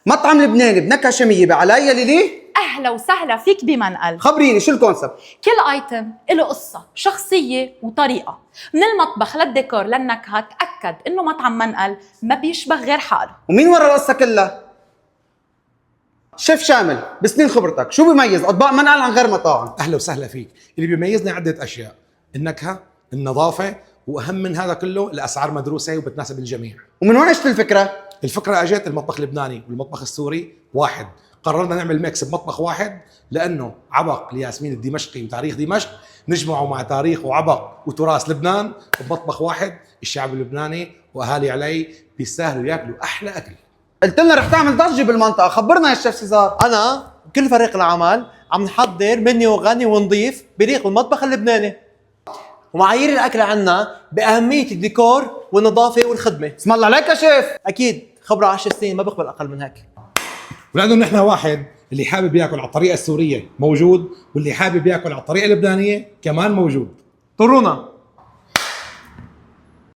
مطعم لبناني بنكهه شاميه بعلايا ليلي. اهلا وسهلا فيك بمنقل. خبريني شو الكونسبت؟ كل ايتم له قصه، شخصيه وطريقه، من المطبخ للديكور للنكهه. تاكد انه مطعم منقل ما بيشبه غير حاله. ومين ورا القصه كلها؟ شيف شامل بسنين خبرتك، شو بيميز اطباق منقل عن غير مطاعم؟ اهلا وسهلا فيك. اللي بيميزنا عده اشياء: النكهه، النظافه، واهم من هذا كله الاسعار مدروسه وبتناسب الجميع. ومن وين اجت الفكره؟ الفكره اجت المطبخ اللبناني والمطبخ السوري واحد. قررنا نعمل ميكس بمطبخ واحد لانه عبق الياسمين الدمشقي وتاريخ دمشق نجمعه مع تاريخ وعبق وتراث لبنان بمطبخ واحد. الشعب اللبناني واهالي علي بيستاهلوا ياكلوا احلى اكل. قلت لنا رح تعمل ضجه بالمنطقه، خبرنا يا شيف سيزار. انا وكل فريق العمل عم نحضر منيو غني ونظيف بليق بالمطبخ اللبناني. ومعايير الاكل عنا باهميه الديكور والنظافه والخدمه. اسم الله عليك يا شيف. اكيد خبره 10 سنين ما بقبل اقل من هيك. ولانه نحن واحد، اللي حابب ياكل على الطريقه السوريه موجود، واللي حابب ياكل على الطريقه اللبنانيه كمان موجود. طرونا.